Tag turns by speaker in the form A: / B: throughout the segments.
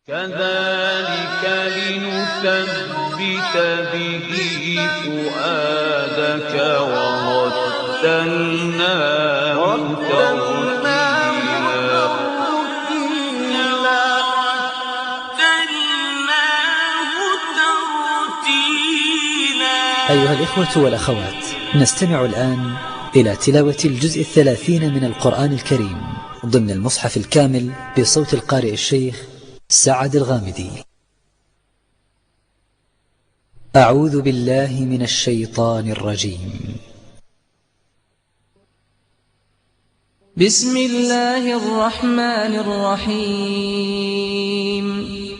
A: كذلك لنثبت به فؤادك ورتلناه ترتيلا.
B: أيها الإخوة والأخوات، نستمع الآن إلى تلاوة الجزء 30 من القرآن الكريم ضمن المصحف الكامل بصوت القارئ الشيخ سعد الغامدي. أعوذ بالله من الشيطان الرجيم.
C: بسم الله الرحمن الرحيم.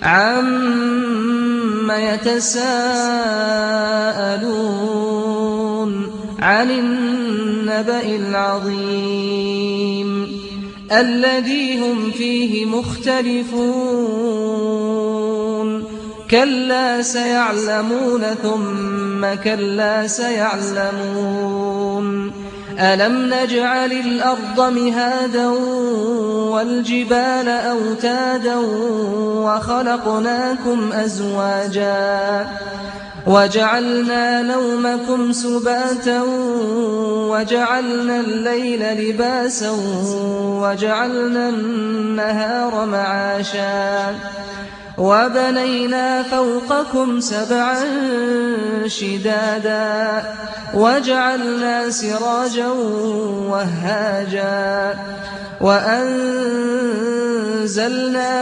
C: عم يتساءلون عن النبأ العظيم الذي هم فيه مختلفون. كلا سيعلمون ثم كلا سيعلمون. ألم نجعل الأرض مهادا والجبال أوتادا وخلقناكم أزواجا وجعلنا نومكم سباتا وجعلنا الليل لباسا وجعلنا النهار معاشا وبنينا فوقكم سبعا شدادا وجعلنا سراجا وهاجا وأنزلنا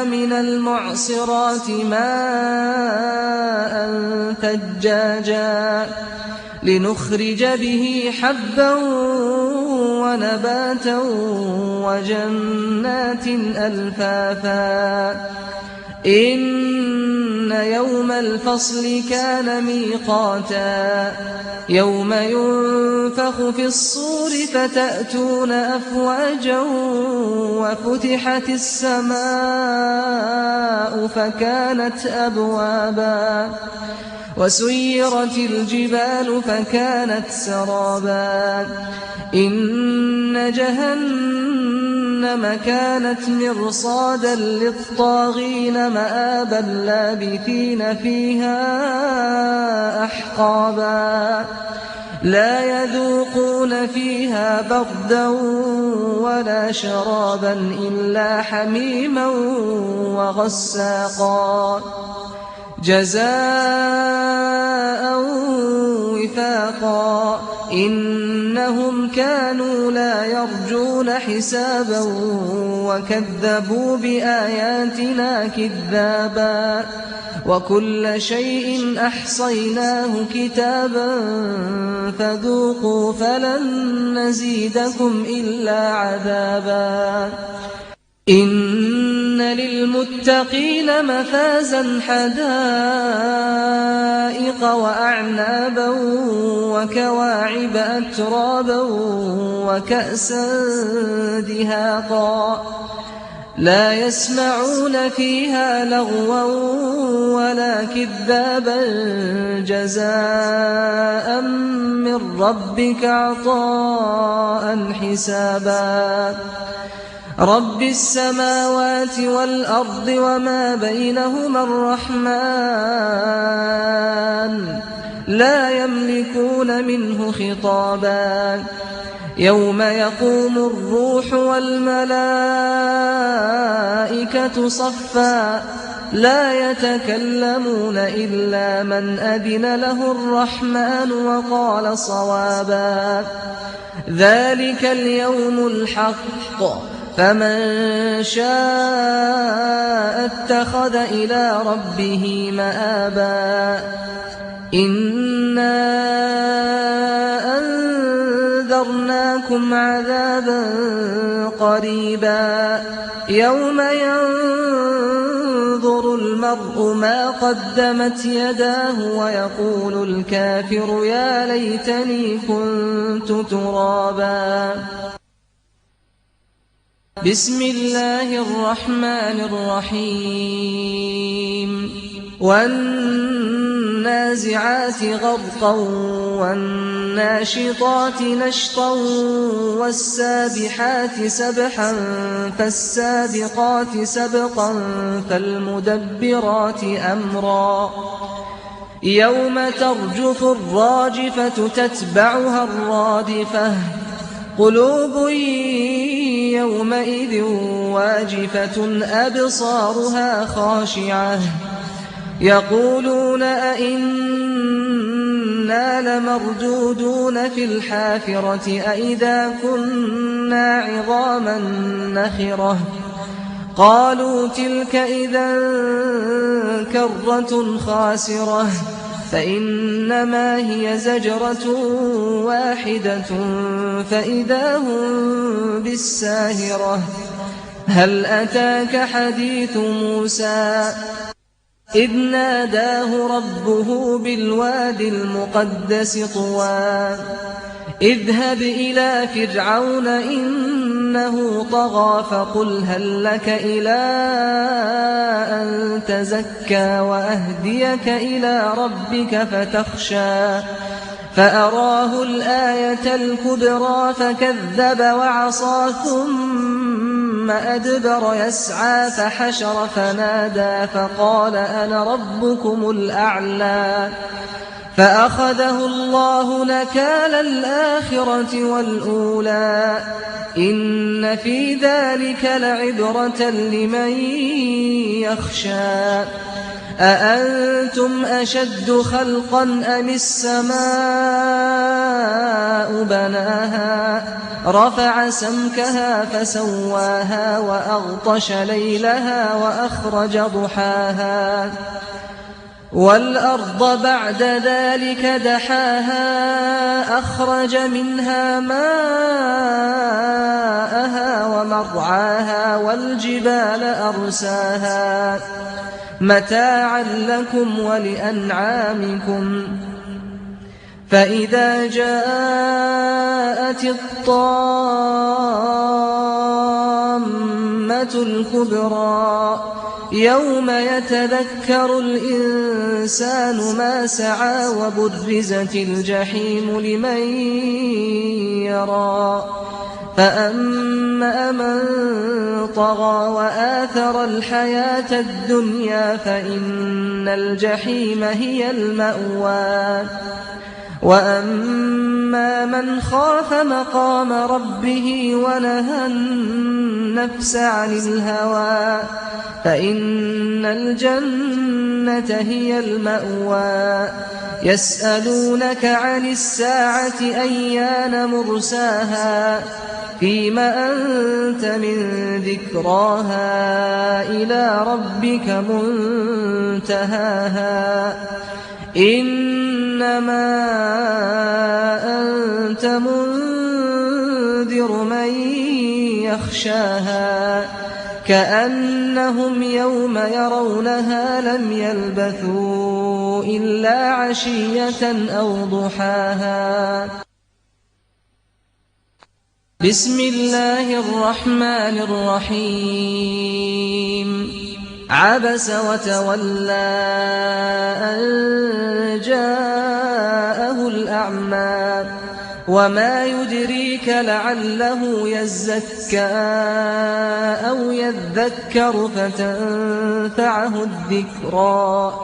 C: من المعصرات ماء ثجاجا لنخرج به حبا ونباتا وجنات ألفافا. إن يوم الفصل كان ميقاتا. يوم ينفخ في الصور فتأتون أفواجا وفتحت السماء فكانت أبوابا وسيرت الجبال فكانت سرابا. إن جهنم كانت مرصادا للطاغين مآبا لابثين فيها أحقابا. لا يذوقون فيها بردا ولا شرابا إلا حميما وغساقا جزاء وفاقا. إنهم كانوا لا يرجون حسابا وكذبوا بآياتنا كذابا. وكل شيء أحصيناه كتابا فذوقوا فلن نزيدكم إلا عذابا. إن للمتقين مفازا حدائق وأعنابا وكواعب أترابا وكأسا دهاقا. لا يسمعون فيها لغوا ولا كذابا جزاء من ربك عطاء حسابا. رب السماوات والأرض وما بينهما الرحمن لا يملكون منه خطابا. يوم يقوم الروح والملائكة صفا لا يتكلمون إلا من أذن له الرحمن وقال صوابا. ذلك اليوم الحق فمن شاء اتخذ إلى ربه مآبا. إنا أنذرناكم عذابا قريبا يوم ينظر المرء ما قدمت يداه ويقول الكافر يا ليتني كنت ترابا. بسم الله الرحمن الرحيم. والنازعات غرقا والناشطات نشطا والسابحات سبحا فالسابقات سبقا فالمدبرات أمرا يوم ترجف الراجفة تتبعها الرادفة قلوب يومئذ واجفة أبصارها خاشعة يقولون أئنا لمردودون في الحافرة أئذا كنا عظاما نخرة قالوا تلك إذا كرة خاسرة فإنما هي زجرة واحدة فإذا هم بالساهرة هل أتاك حديث موسى إذ ناداه ربه بالواد المقدس طوى اذهب إلى فرعون إنه طغى فقل هل لك إلى أن تزكى وأهديك إلى ربك فتخشى فأراه الآية الكبرى فكذب وعصى ثم أدبر يسعى فحشر فنادى فقال أنا ربكم الأعلى فأخذه الله نكال الآخرة والأولى إن في ذلك لعبرة لمن يخشى أأنتم أشد خلقا أم السماء بناها رفع سمكها فسواها وأغطش ليلها وأخرج ضحاها والأرض بعد ذلك دحاها أخرج منها ماءها ومرعاها والجبال أرساها متاعا لكم ولأنعامكم فإذا جاءت الطامة الكبرى يوم يتذكر الإنسان ما سعى وبرزت الجحيم لمن يرى فأما من طغى وآثر الحياة الدنيا فإن الجحيم هي المأوى وأما من خاف مقام ربه ونهى النفس عن الهوى فإن الجنة هي المأوى يسألونك عن الساعة أيان مرساها فيم أنت من ذكراها إلى ربك منتهاها إنما أنت منذر من يخشاها كأنهم يوم يرونها لم يلبثوا إلا عشية أو ضحاها بسم الله الرحمن الرحيم عبس وتولى أن جاءه الأعمى وما يدريك لعله يزكى أو يذكر فتنفعه الذكرى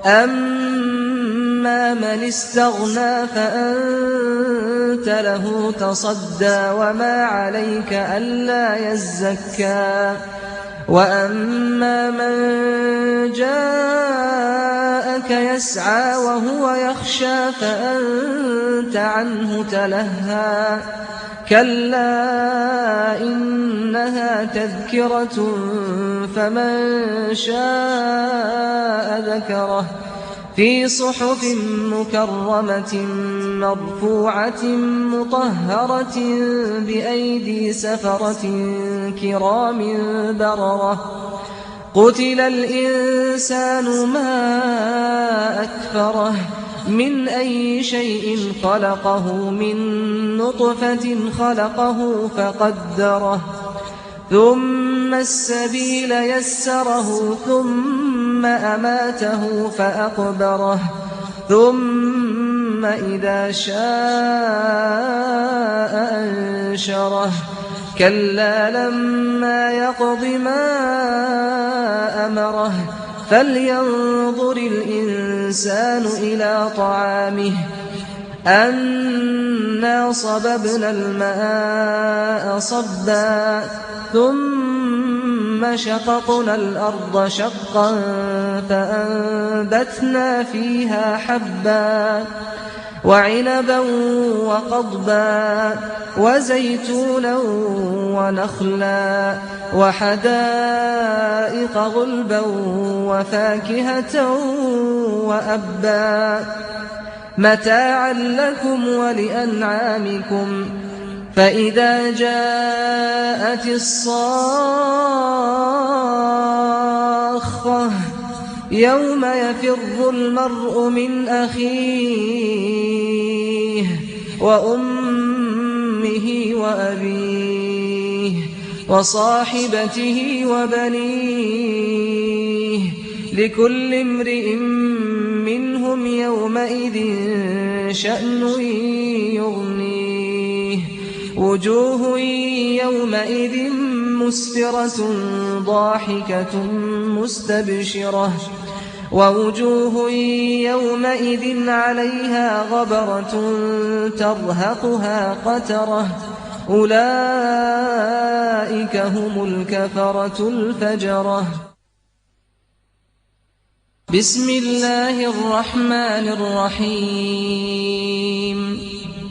C: أما من استغنى فأنت له تصدى وما عليك ألا يزكى وأما من جاءك يسعى وهو يخشى فأنت عنه تلهى كلا إنها تذكرة فمن شاء ذكره في صحف مكرمة مرفوعة مطهرة بأيدي سفرة كرام بررة قتل الإنسان ما أكفره من أي شيء خلقه من نطفة خلقه فقدره ثم السبيل يسره ثم أماته فأقبره ثم إذا شاء أنشره كلا لما يقض ما أمره فلينظر الإنسان إلى طعامه أنا صببنا الماء صبا ثم شققنا الأرض شقا فأنبتنا فيها حبا وعنبا وقضبا وزيتونا ونخلا وحدائق غلبا وفاكهة وأبا متاعا لكم ولأنعامكم فإذا جاءت الصاخة يوم يفر المرء من أخيه وأمه وأبيه وصاحبته وبنيه لكل امرئ منهم يومئذ شأن يغنيه وجوه يومئذ مسفرة ضاحكة مستبشرة ووجوه يومئذ عليها غبرة ترهقها قترة أولئك هم الكفرة الفجرة. بسم الله الرحمن الرحيم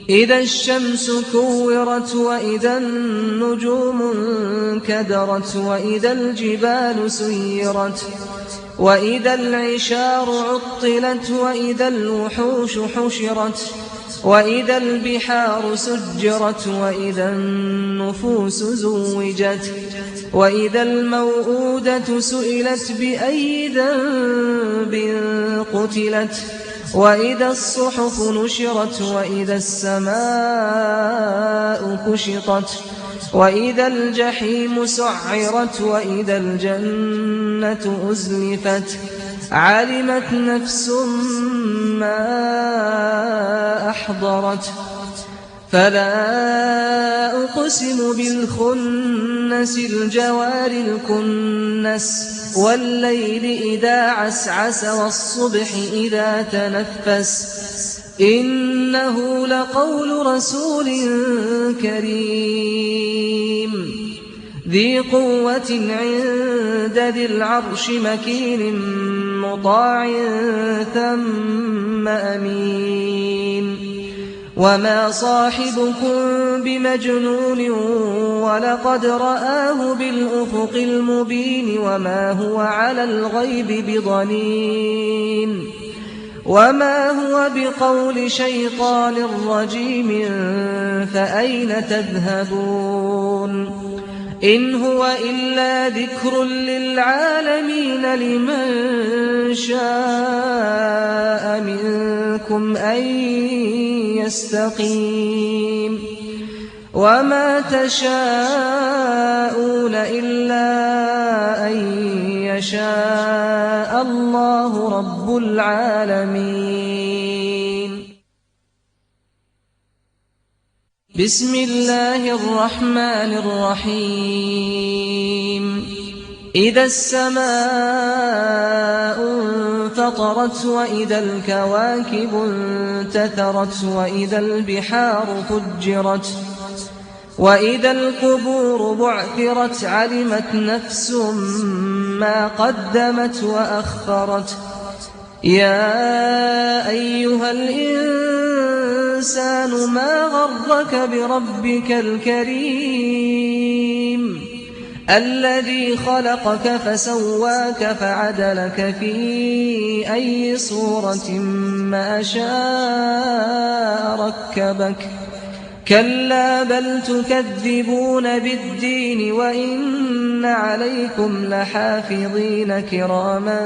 C: إذا الشمس كورت وإذا النجوم انكدرت وإذا الجبال سيرت وإذا العشار عطلت وإذا الوحوش حشرت وإذا البحار سجرت وإذا النفوس زوجت وإذا الموءودة سئلت بأي ذنب قتلت وإذا الصحف نشرت وإذا السماء كشطت وإذا الجحيم سعرت وإذا الجنة أزلفت علمت نفس ما أحضرت فلا أقسم بالخنس الجوار الكنس والليل إذا عسعس والصبح إذا تنفس إنه لقول رسول كريم ذي قوة عند ذي العرش مكين مطاع ثم أمين وما صاحبكم بمجنون ولقد رآه بالأفق المبين وما هو على الغيب بضنين وما هو بقول شيطان رجيم فأين تذهبون إن هو إلا ذكر للعالمين لمن شاء منكم أن يستقيم وما تشاءون إلا أن يشاء الله رب العالمين. بسم الله الرحمن الرحيم إذا السماء انفطرت وإذا الكواكب انتثرت وإذا البحار فجرت وإذا القبور بعثرت علمت نفس ما قدمت وأخرت يا أيها الإنسان ما غرك بربك الكريم الذي خلقك فسواك فعدلك في أي صورة ما شاء ركبك كلا بل تكذبون بالدين وإن عليكم لحافظين كراما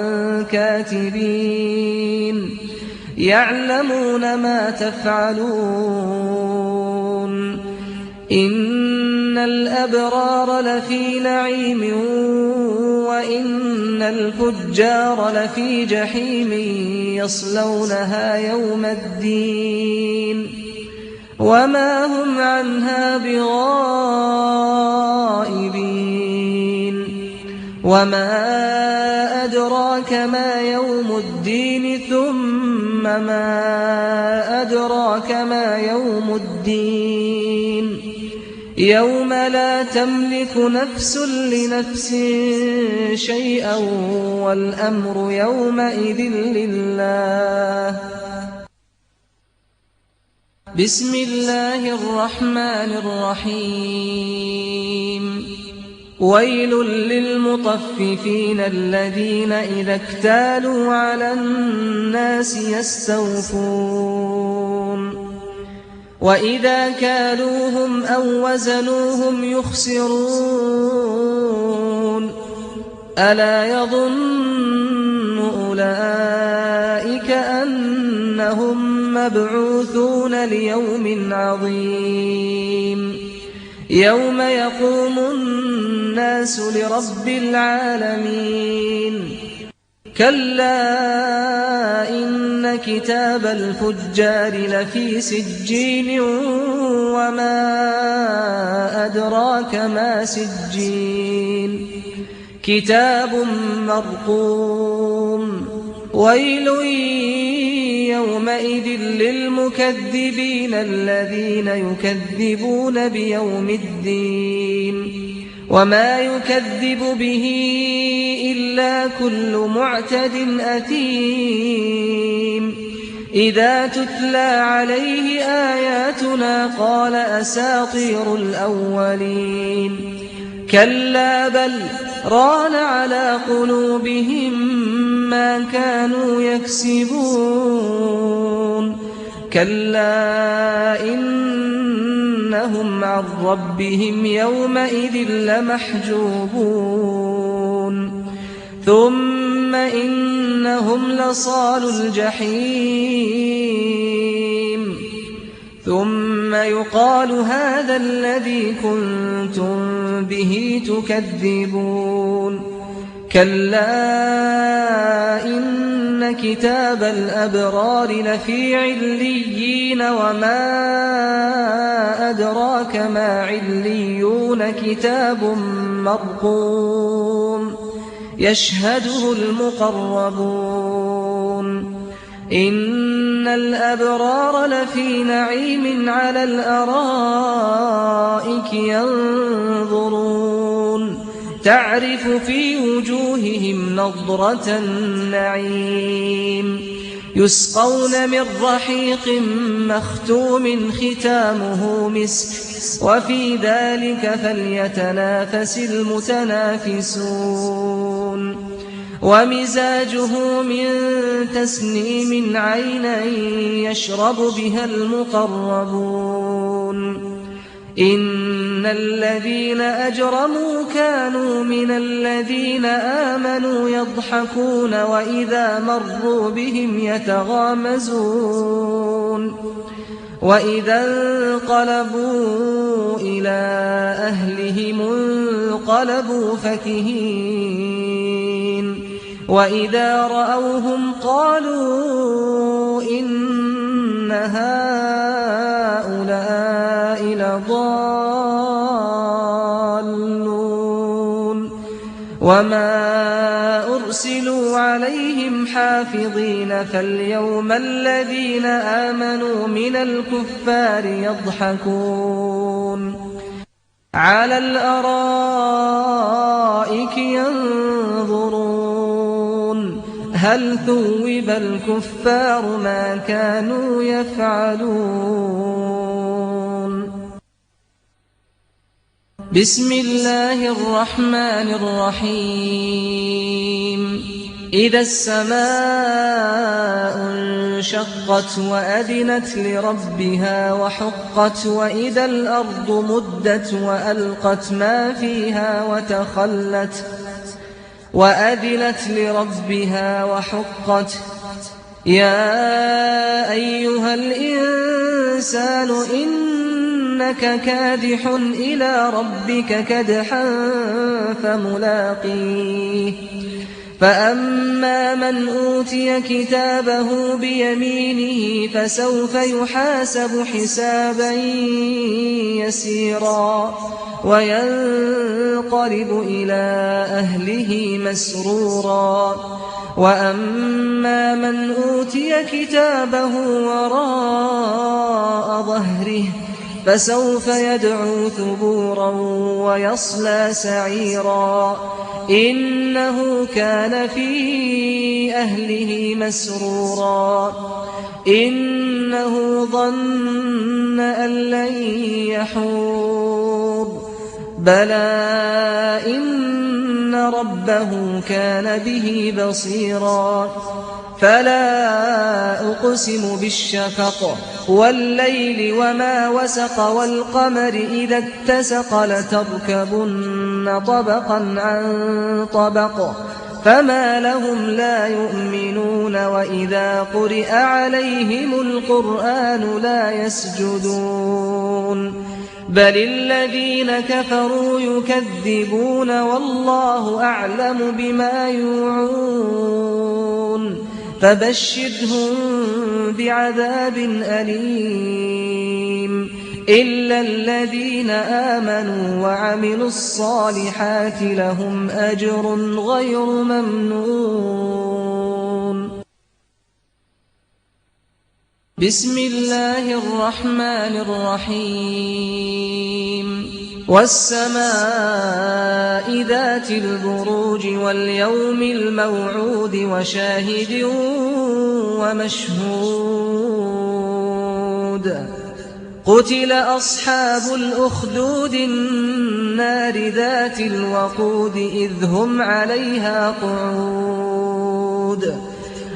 C: كاتبين يعلمون ما تفعلون إن الأبرار لفي نعيم وإن الفجار لفي جحيم يصلونها يوم الدين وما هم عنها بغائبين وما أدراك ما يوم الدين ثم ما أدراك ما يوم الدين يوم لا تملك نفس لنفس شيئا والأمر يومئذ لله. بسم الله الرحمن الرحيم. ويل للمطففين الذين إذا اكتالوا على الناس يستوفون وإذا كالوهم أو وزنوهم يخسرون ألا يظن أولئك أنهم مبعوثون ليوم عظيم يوم يقوم الناس لرب العالمين. كلا إن كتاب الفجار لفي سجين وما أدراك ما سجين كتاب مرقوم. ويل يومئذ للمكذبين الذين يكذبون بيوم الدين وما يكذب به إلا كل معتد أثيم إذا تتلى عليه آياتنا قال أساطير الأولين كلا بل ران على قلوبهم ما كانوا يكسبون كلا إنهم عن ربهم يومئذ لمحجوبون ثم إنهم لصالو الجحيم ثم يقال هذا الذي كنتم به تكذبون كلا إن كتاب الأبرار لفي عليين وما أدراك ما عليون كتاب مرقوم يشهده المقربون إن الأبرار لفي نعيم على الأرائك ينظرون تعرف في وجوههم نضرة النعيم يسقون من رحيق مختوم ختامه مسك وفي ذلك فليتنافس المتنافسون ومزاجه من تسنيم عينا يشرب بها المقربون إن الذين أجرموا كانوا من الذين آمنوا يضحكون وإذا مروا بهم يتغامزون وإذا انقلبوا إلى أهلهم انقلبوا فكهين وإذا رأوهم قالوا إن هؤلاء لضالون وما أرسلوا عليهم حافظين فاليوم الذين آمنوا من الكفار يضحكون على الأرائك ينظرون هل ثوب الكفار ما كانوا يفعلون. بسم الله الرحمن الرحيم. إذا السماء انشقت وأذنت لربها وحقت وإذا الأرض مدت وألقت ما فيها وتخلت وأذنت لربها وحقت يا أيها الإنسان إنك كادح إلى ربك كدحا فملاقيه فأما من أوتي كتابه بيمينه فسوف يحاسب حسابا يسيرا وينقلب إلى أهله مسرورا وأما من أوتي كتابه وراء ظهره فسوف يدعو ثبورا ويصلى سعيرا إنه كان في أهله مسرورا إنه ظن أن لن يحور بلى إن ربه كان به بصيرا فلا أقسم بالشفق والليل وما وسق والقمر إذا اتسق لتركبن طبقا عن طبق فما لهم لا يؤمنون وإذا قرئ عليهم القرآن لا يسجدون بل الذين كفروا يكذبون والله أعلم بما يوعون فبشرهم بعذاب أليم إلا الذين آمنوا وعملوا الصالحات لهم أجر غير ممنون. بسم الله الرحمن الرحيم والسماء ذات البروج واليوم الموعود وشاهد ومشهود قتل أصحاب الأخدود النار ذات الوقود إذ هم عليها قعود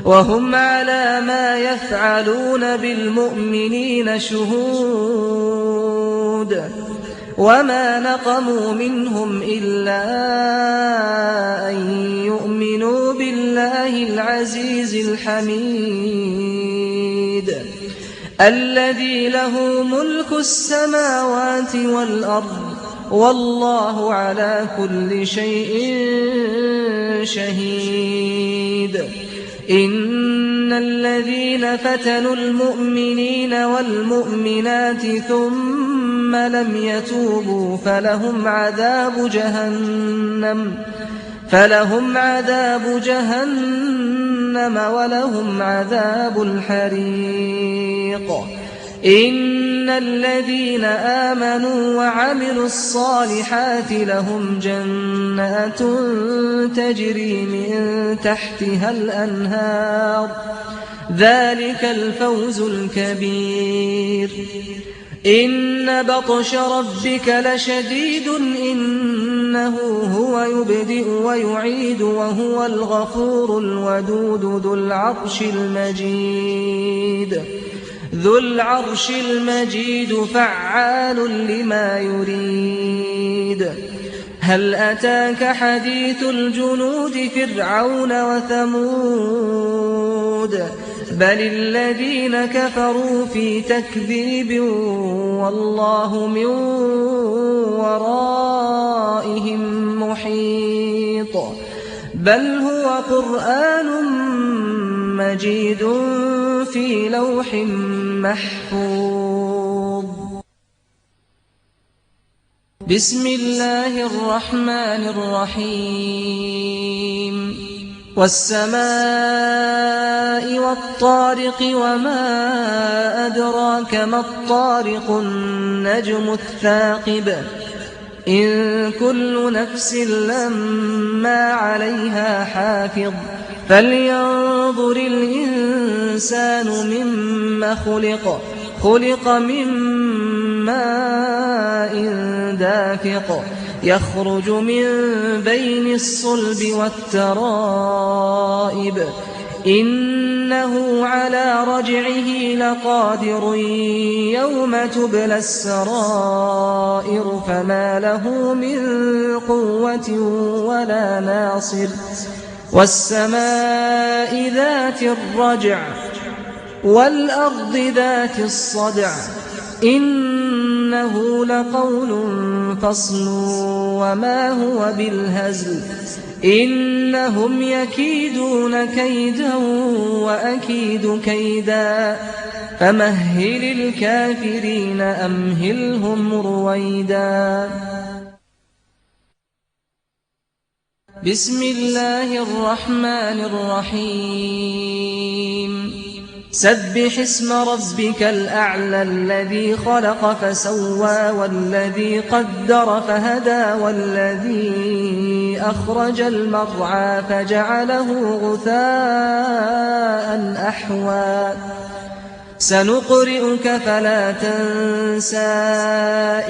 C: وهم على ما يفعلون بالمؤمنين شهود وما نقموا منهم إلا أن يؤمنوا بالله العزيز الحميد الذي له ملك السماوات والأرض والله على كل شيء شهيد إن الذين فتنوا المؤمنين والمؤمنات ثم لم يتوبوا فلهم عذاب جهنم ولهم عذاب الحريق إن الذين آمنوا وعملوا الصالحات لهم جنات تجري من تحتها الأنهار ذلك الفوز الكبير إن بطش ربك لشديد إنه هو يبدئ ويعيد وهو الغفور الودود ذو العرش المجيد فعال لما يريد هل أتاك حديث الجنود فرعون وثمود بل الذين كفروا في تكذيب والله من ورائهم محيط بل هو قرآن مجيد في لوح محفوظ. بسم الله الرحمن الرحيم والسماء والطارق وما أدراك ما الطارق النجم الثاقب إن كل نفس لما عليها حافظ فلينظر الإنسان مما خلق من ماء دافق يخرج من بين الصلب والترائب إنه على رجعه لقادر يوم تبلى السرائر فما له من قوة ولا ناصر والسماء ذات الرجع والأرض ذات الصدع إنه إنه لقول فصل وما هو بالهزل إنهم يكيدون كيدا وأكيد كيدا فمهل الكافرين أمهلهم رويدا. بسم الله الرحمن الرحيم. سبح اسم ربك الأعلى الذي خلق فسوى والذي قدر فهدى والذي أخرج المرعى فجعله غثاء أحوى سنقرئك فلا تنسى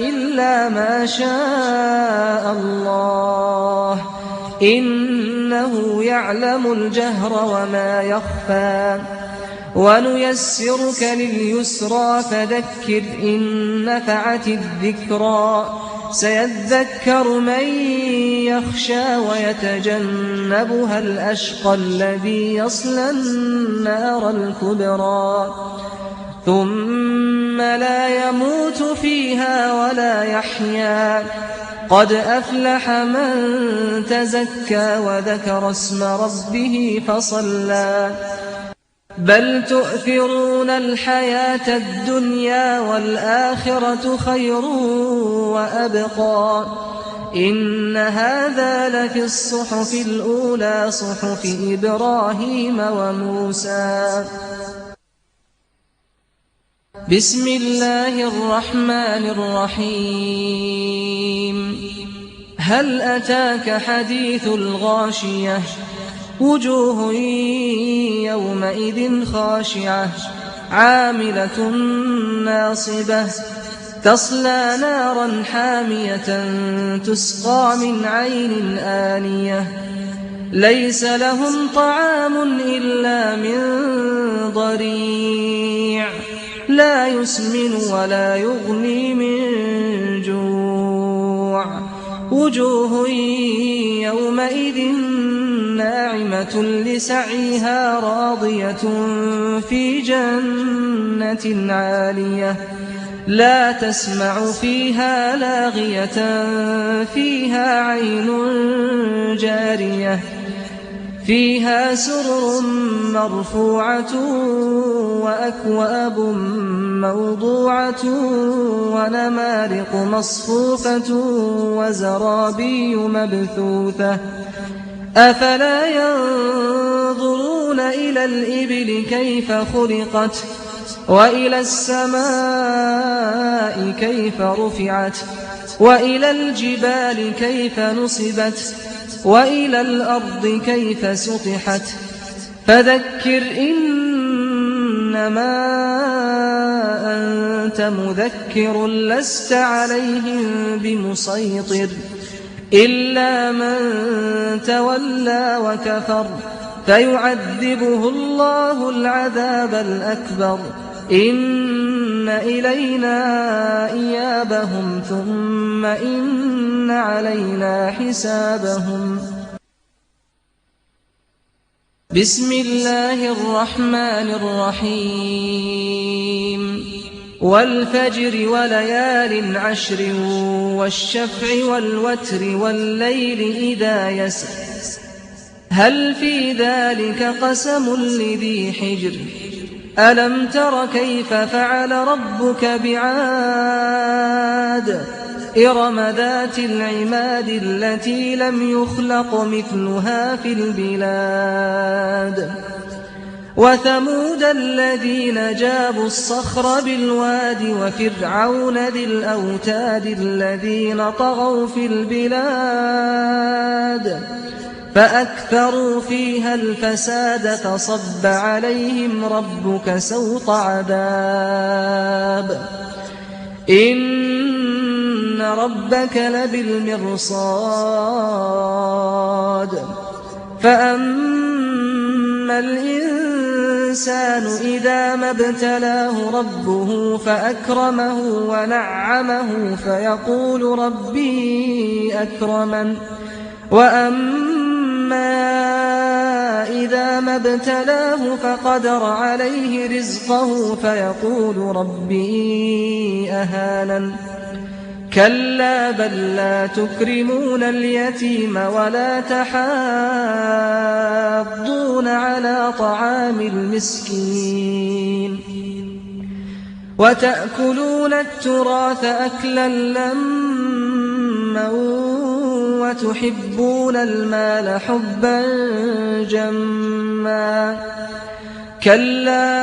C: إلا ما شاء الله إنه يعلم الجهر وما يخفى ونيسرك لليسرى فذكر إن نفعت الذكرى سيذكر من يخشى ويتجنبها الأشقى الذي يصلى النار الكبرى ثم لا يموت فيها ولا يحيا قد أفلح من تزكى وذكر اسم ربه فصلى بل تؤثرون الحياة الدنيا والآخرة خير وأبقى إن هذا لفي الصحف الأولى صحف إبراهيم وموسى. بسم الله الرحمن الرحيم. هل أتاك حديث الغاشية وجوه يومئذ خاشعة عاملة ناصبة تصلى نارا حامية تسقى من عين آنية ليس لهم طعام إلا من ضريع لا يسمن ولا يغني من جوع وجوه يومئذ ناعمة لسعيها راضية في جنة عالية لا تسمع فيها لاغية فيها عين جارية فيها سرر مرفوعة وأكواب موضوعة ونمارق مصفوفة وزرابي مبثوثة أفلا ينظرون إلى الإبل كيف خلقت وإلى السماء كيف رفعت وإلى الجبال كيف نصبت وإلى الأرض كيف سطحت فذكر إنما أنت مذكر لست عليهم بمسيطر إلا من تولى وكفر فيعذبه الله العذاب الأكبر إن إلينا إيابهم ثم إن علينا حسابهم. بسم الله الرحمن الرحيم. والفجر وليال عشر والشفع والوتر والليل إذا يسر هل في ذلك قسم لذي حجر ألم تر كيف فعل ربك بعاد إرم ذات العماد التي لم يخلق مثلها في البلاد وثمود الذين جابوا الصخر بالواد وفرعون ذي الأوتاد الذين طغوا في البلاد فأكثروا فيها الفساد فصب عليهم ربك سوط عذاب إن ربك لبالمرصاد فأما الإنسان إذا ما ابتلاه ربه فأكرمه ونعمه فيقول ربي أكرمن وأما إذا ما ابتلاه فقدر عليه رزقه فيقول ربي أهانن كلا بل لا تكرمون اليتيم ولا تحاضون على طعام المسكين وتأكلون التراث أكلا لما وتحبون المال حبا جما كلا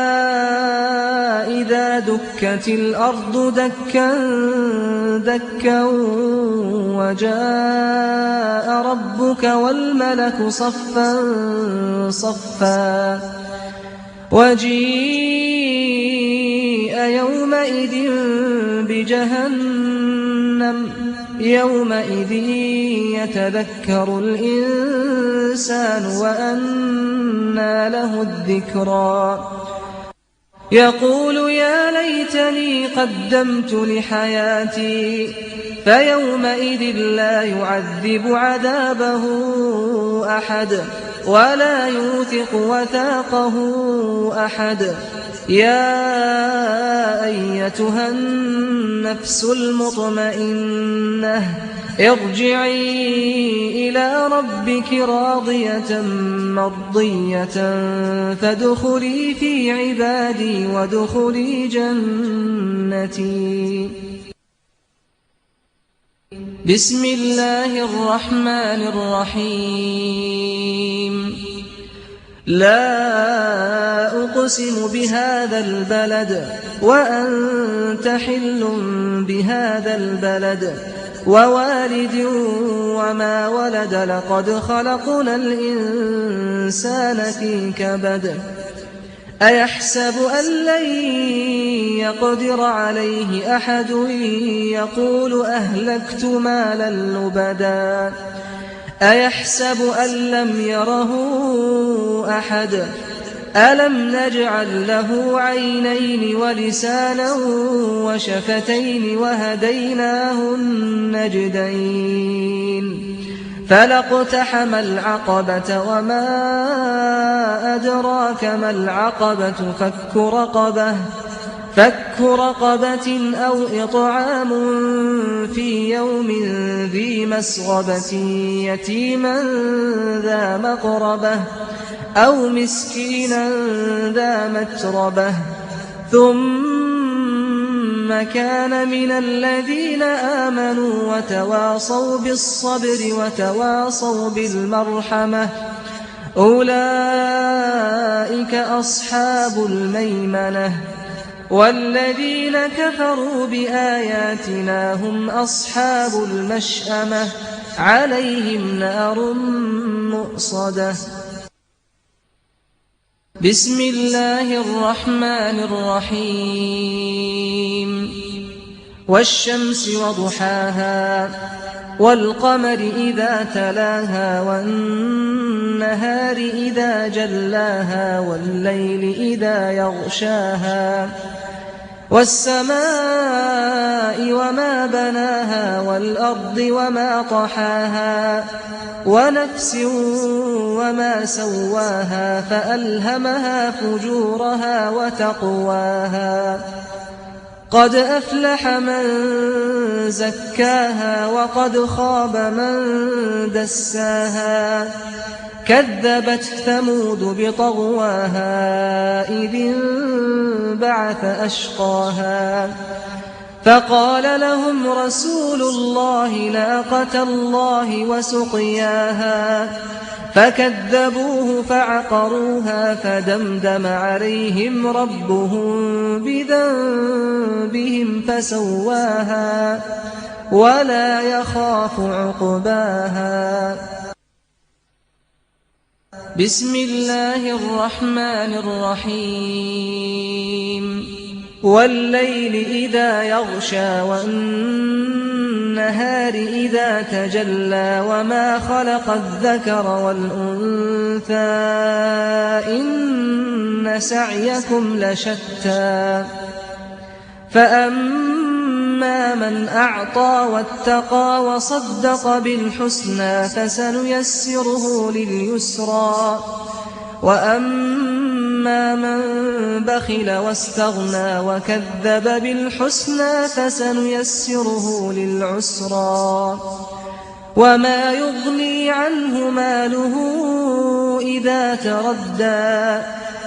C: إذا دكت الأرض دكا دكا وجاء ربك والملك صفا صفا وجيء يومئذ بجهنم يومئذ يتذكر الإنسان وأنى له الذكرى يقول يا ليتني قدمت لحياتي فيومئذ لا يعذب عذابه أحد ولا يوثق وثاقه أحد يا أيتها النفس المطمئنة ارجعي إلى ربك راضية مرضية فادخلي في عبادي وادخلي جنتي. بسم الله الرحمن الرحيم. لا أقسم بهذا البلد وأنت حل بهذا البلد ووالد وما ولد لقد خلقنا الإنسان في كبد أيحسب أن لن يقدر عليه أحد يقول أهلكت مالا لبدا أيحسب أن لم يره أحد ألم نجعل له عينين ولسانا وشفتين وهديناه النجدين فلاقتحم العقبة وما أدراك ما العقبة فك رقبة أو إطعام في يوم ذي مسغبة يتيما ذا مقربة أو مسكينا ذا متربة ثم كان من الذين آمنوا وتواصوا بالصبر وتواصوا بالمرحمة أولئك أصحاب الميمنة والذين كفروا بآياتنا هم أصحاب المشأمة عليهم نار مؤصدة. بسم الله الرحمن الرحيم. والشمس وضحاها والقمر إذا تلاها والنهار إذا جلاها والليل إذا يغشاها والسماء وما بناها والأرض وما طحاها ونفس وما سواها فألهمها فجورها وتقواها قد أفلح من زكاها وقد خاب من دساها كذبت ثمود بطغواها إذ انبعث أشقاها فقال لهم رسول الله ناقة الله وسقياها فكذبوه فعقروها فدمدم عليهم ربهم بذنبهم فسواها ولا يخاف عقباها. بسم الله الرحمن الرحيم. والليل إذا يغشى والنهار إذا تجلى وما خلق الذكر والأنثى إن سعيكم لشتى فأما من أعطى واتقى وصدق بالحسنى فسنيسره لليسرى وأما من بخل واستغنى وكذب بالحسنى فسنيسره للعسرى وما يغني عنه ماله إذا تردى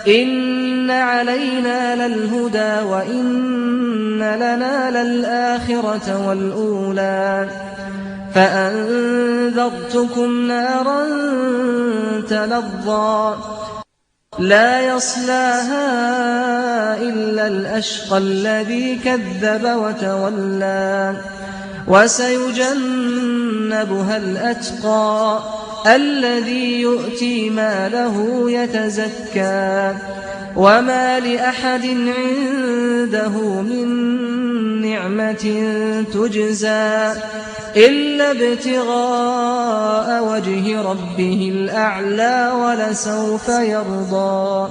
C: إن علينا للهدى وإن لنا للآخرة والأولى فأنذرتكم نارا تلظى لا يصلاها إلا الأشقى الذي كذب وتولى وسيجنبها الأتقى الذي يؤتي ماله يتزكى وما لأحد عنده من نعمة تجزى إلا ابتغاء وجه ربه الأعلى ولسوف يرضى.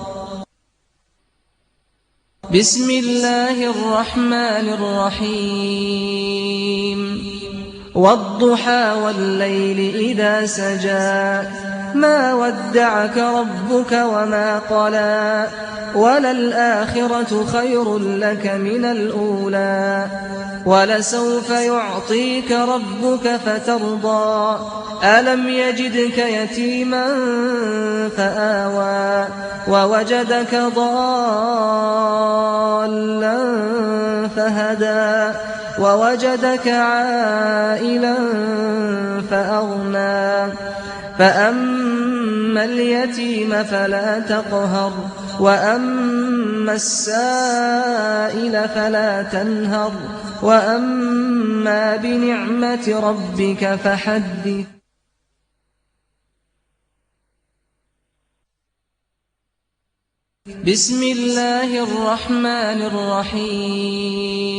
C: بسم الله الرحمن الرحيم والضحى والليل إذا سجى ما ودعك ربك وما قلى وللآخرة خير لك من الأولى ولسوف يعطيك ربك فترضى ألم يجدك يتيما فآوى ووجدك ضالا فهدى ووجدك عائلا فأغنى فأما اليتيم فلا تقهر وأما السائل فلا تنهر وأما بنعمة ربك فحدث. بسم الله الرحمن الرحيم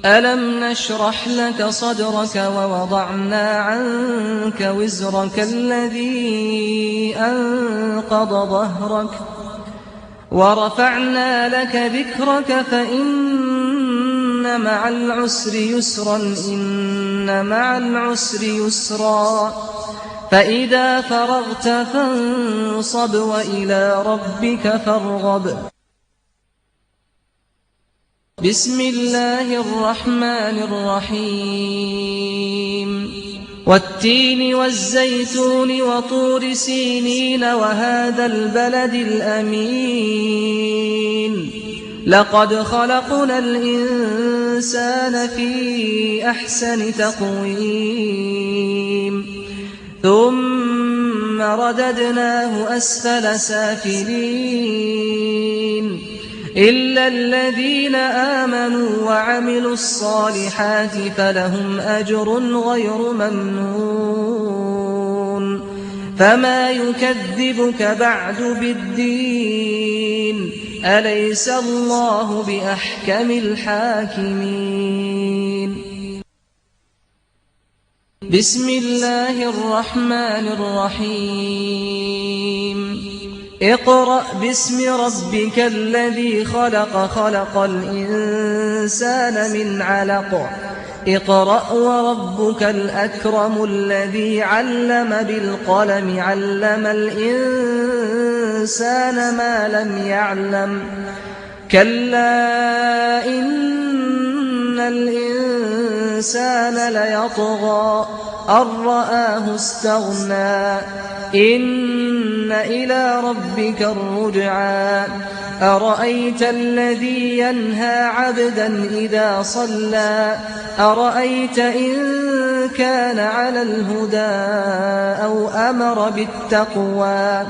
C: ألم نشرح لك صدرك ووضعنا عنك وزرك الذي أنقض ظهرك ورفعنا لك ذكرك فإن مع العسر يسرا إن مع العسر يسرا فإذا فرغت فانصب وإلى ربك فارغب. بسم الله الرحمن الرحيم والتين والزيتون وطور سينين وهذا البلد الأمين لقد خلقنا الإنسان في أحسن تقويم ثم رددناه أسفل سافلين إلا الذين آمنوا وعملوا الصالحات فلهم أجر غير ممنون فما يكذبك بعد بالدين أليس الله بأحكم الحاكمين. بسم الله الرحمن الرحيم اقرأ باسم ربك الذي خلق خلق الإنسان من علق اقرأ وربك الأكرم الذي علم بالقلم علم الإنسان ما لم يعلم كلا إن الإنسان ليطغى أن رآه استغنى إن إلى ربك الرجعى أرأيت الذي ينهى عبدا إذا صلى أرأيت إن كان على الهدى أو أمر بالتقوى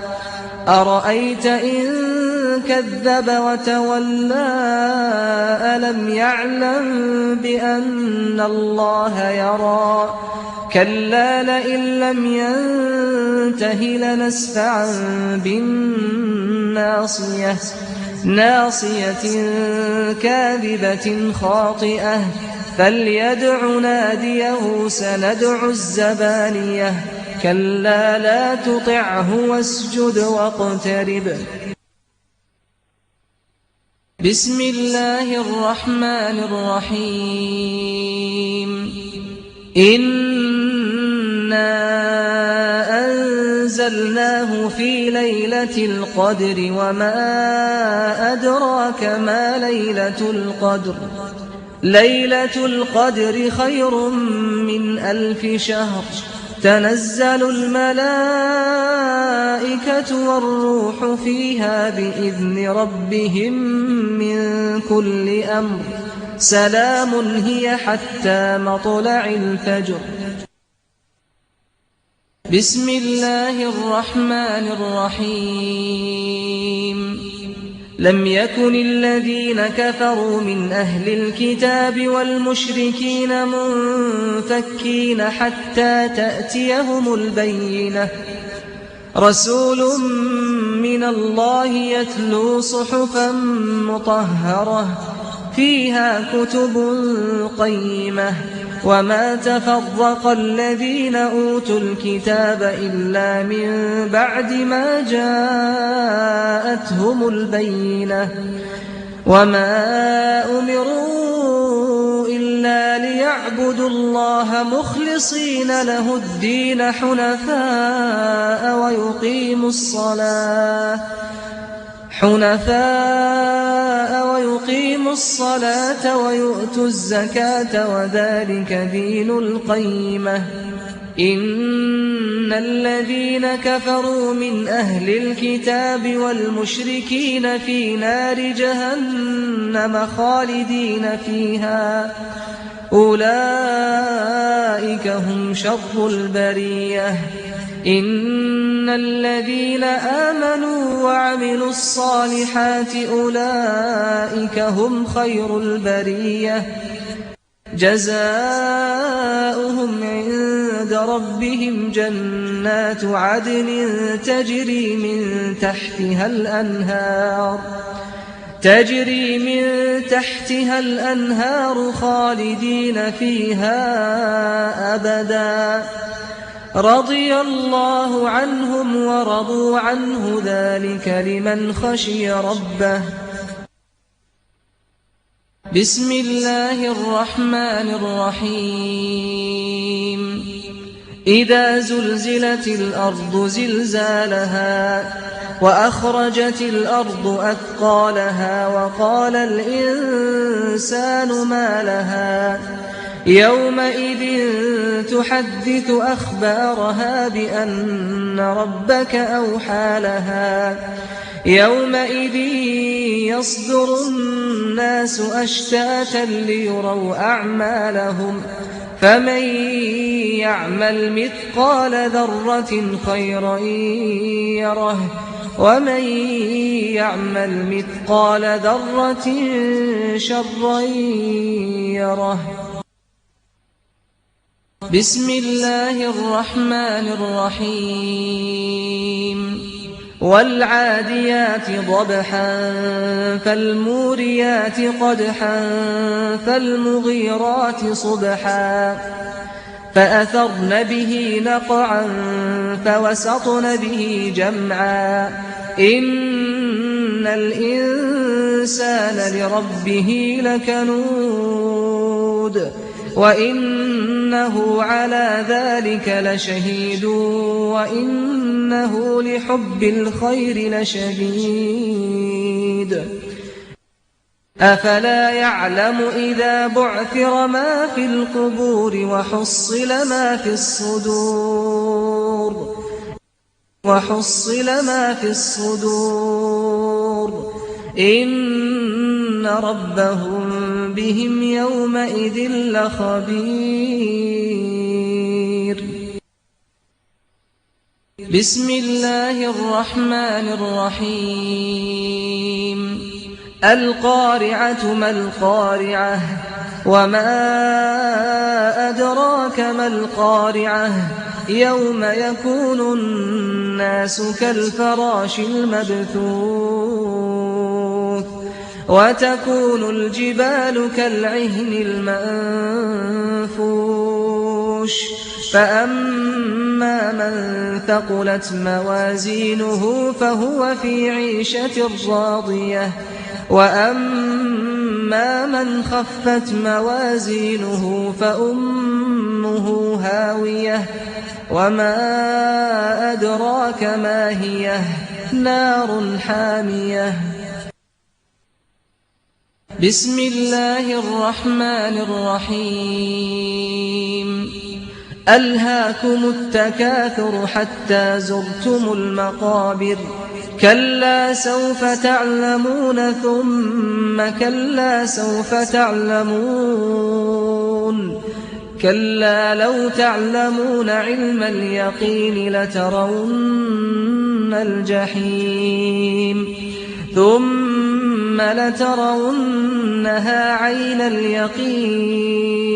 C: أرأيت إن كذب وتولى ألم يعلم بأن الله يرى كلا لئن لم ينته لنسفعا بالناصية ناصية كاذبة خاطئة فليدع ناديه سندع الزبانية كلا لا تطعه واسجد واقترب. بسم الله الرحمن الرحيم إنا أنزلناه في ليلة القدر وما أدراك ما ليلة القدر ليلة القدر خير من 1000 شهر تنزل الملائكة والروح فيها بإذن ربهم من كل أمر سلام هي حتى مطلع الفجر. بسم الله الرحمن الرحيم. لم يكن الذين كفروا من أهل الكتاب والمشركين منفكين حتى تأتيهم البينة رسول من الله يتلو صحفا مطهرة فيها كتب قيمة وما تفرق الذين أوتوا الكتاب إلا من بعد ما جاءتهم البينة وما أمروا إلا ليعبدوا الله مخلصين له الدين حنفاء ويقيموا الصلاة ويؤتوا الزكاة وذلك دين القيمة. إن الذين كفروا من أهل الكتاب والمشركين في نار جهنم خالدين فيها أولئك هم شر البرية. إن الذين آمنوا وعملوا الصالحات أولئك هم خير البرية جزاؤهم عند ربهم جنات عدن تجري من تحتها الأنهار خالدين فيها أبدا رضي الله عنهم ورضوا عنه ذلك لمن خشي ربه. بسم الله الرحمن الرحيم. إذا زلزلت الأرض زلزالها وأخرجت الأرض أثقالها وقال الإنسان ما لها يومئذ تحدث أخبارها بأن ربك أوحى لها يومئذ يصدر الناس أشتاتا ليروا أعمالهم فمن يعمل مثقال ذرة خيرا يره ومن يعمل مثقال ذرة شرا يره. بسم الله الرحمن الرحيم. والعاديات ضبحا فالموريات قدحا فالمغيرات صبحا فأثرن به نقعا فوسطن به جمعا إن الإنسان لربه لكنود وإنه على ذلك لشهيد وإنه لحب الخير لشديد. أفلا يعلم إذا بعثر ما في القبور وحصل ما في الصدور إن ربهم بهم يومئذ لخبير. بسم الله الرحمن الرحيم. القارعة ما القارعة وما أدراك ما القارعة يوم يكون الناس كالفراش المبثوث وتكون الجبال كالعهن المنفوش فأما من ثقلت موازينه فهو في عيشة راضية وأما من خفت موازينه فأمه هاوية وما أدراك ما هي نار حامية بسم الله الرحمن الرحيم ألهاكم التكاثر حتى زرتم المقابر كلا سوف تعلمون ثم كلا سوف تعلمون كلا لو تعلمون علم اليقين لترون الجحيم ثم لترونها عين اليقين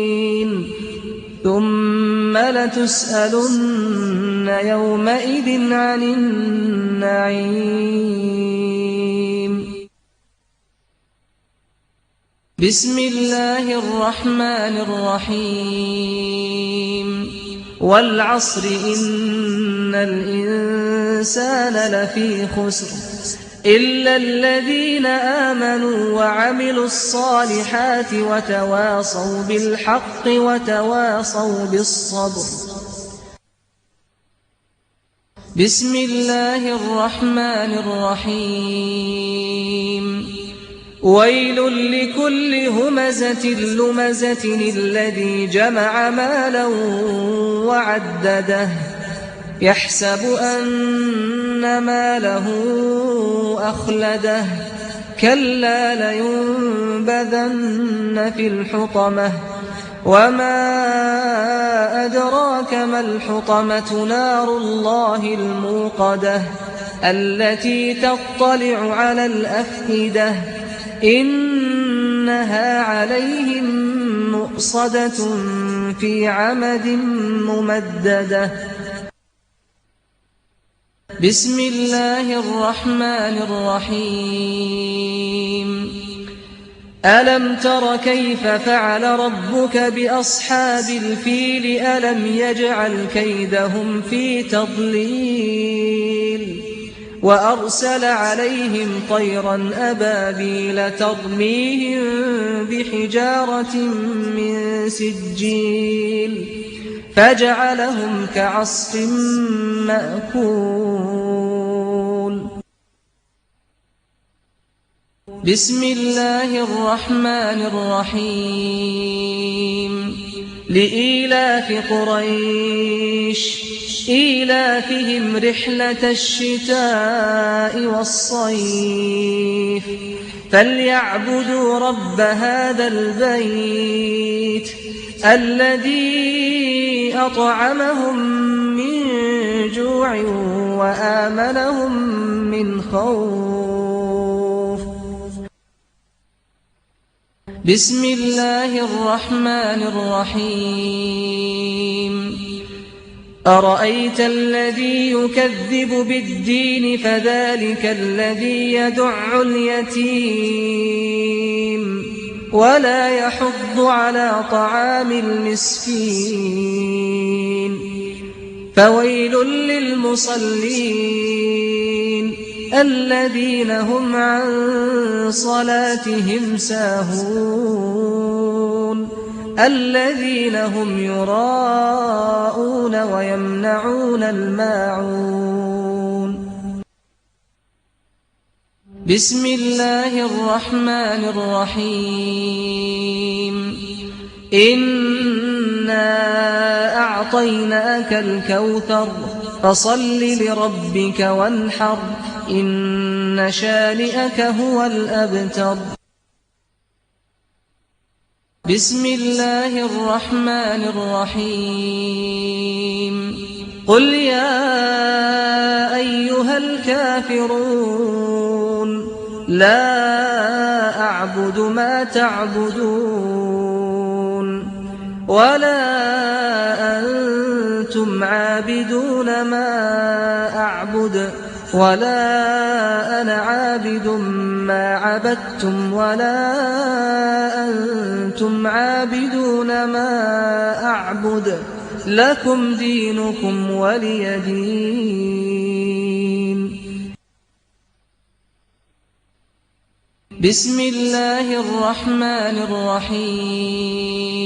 C: ثم لتسألن يومئذ عن النعيم بسم الله الرحمن الرحيم والعصر إن الإنسان لفي خسر إلا الذين آمنوا وعملوا الصالحات وتواصوا بالحق وتواصوا بالصبر بسم الله الرحمن الرحيم ويل لكل همزة لمزة الذي جمع مالا وعدده يحسب أن ماله أخلده كلا لينبذن في الحطمة وما أدراك ما الحطمة نار الله الموقدة التي تطلع على الأفئدة إنها عليهم مؤصدة في عمد ممددة بسم الله الرحمن الرحيم ألم تر كيف فعل ربك بأصحاب الفيل ألم يجعل كيدهم في تضليل وأرسل عليهم طيرا أبابيل ترميهم بحجارة من سجيل فجعلهم كعصف مأكول بسم الله الرحمن الرحيم لإيلاف قريش إيلافهم رحلة الشتاء والصيف فليعبدوا رب هذا البيت الذي أطعمهم من جوع وآمنهم من خوف بسم الله الرحمن الرحيم أرأيت الذي يكذب بالدين فذلك الذي يدع اليتيم ولا يحض على طعام المسكين فويل للمصلين الذين هم عن صلاتهم ساهون الذين هم يراءون ويمنعون الماعون بسم الله الرحمن الرحيم إنا أعطيناك الكوثر فصل لربك وانحر إن شانئك هو الأبتر بسم الله الرحمن الرحيم قل يا أيها الكافرون لا أعبد ما تعبدون ولا أنتم عابدون ما أعبد ولا أنا عابد ما عبدتم ولا أنتم عابدون ما أعبد لكم دينكم ولي دين بسم الله الرحمن الرحيم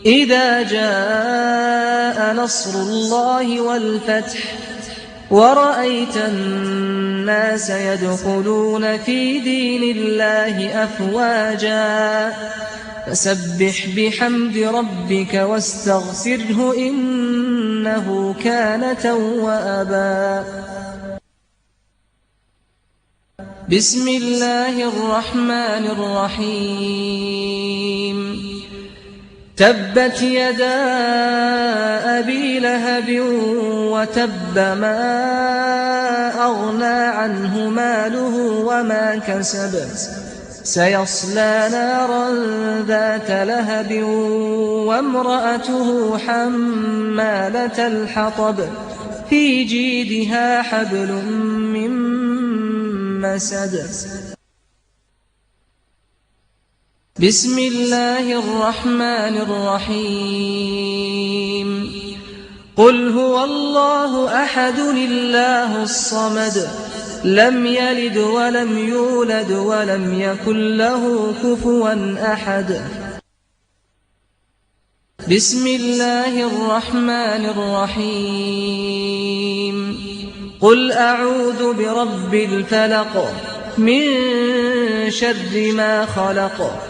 C: إذا جاء نصر الله والفتح ورأيت الناس يدخلون في دين الله أفواجا فسبح بحمد ربك واستغفره إنه كان توابا. بسم الله الرحمن الرحيم. تبت يدا أبي لهب وتب ما أغنى عنه ماله وما كسب سيصلى نارا ذات لهب وامرأته حمالة الحطب في جيدها حبل من مسد. بسم الله الرحمن الرحيم. قل هو الله أحد الله الصمد لم يلد ولم يولد ولم يكن له كفوا أحد. بسم الله الرحمن الرحيم. قل أعوذ برب الفلق من شر ما خلق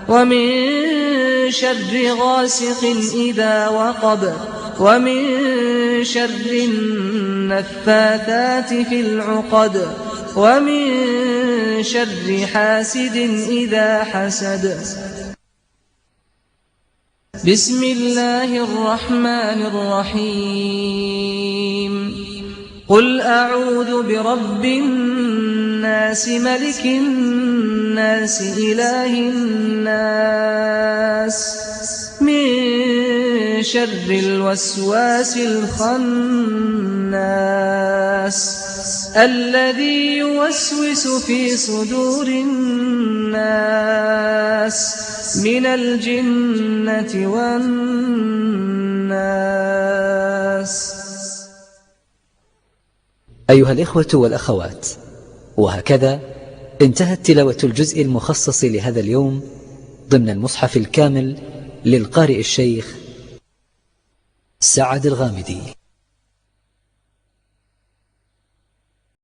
C: ومن شر غاسق إذا وقب ومن شر النفاثات في العقد ومن شر حاسد إذا حسد. بسم الله الرحمن الرحيم. قل أعوذ برب الناس ملك الناس إله الناس من شر الوسواس الخناس الذي يوسوس في صدور الناس من الجنة والناس.
B: أيها الإخوة والأخوات، وهكذا انتهت تلاوة الجزء المخصص لهذا اليوم ضمن المصحف الكامل للقارئ الشيخ سعد الغامدي.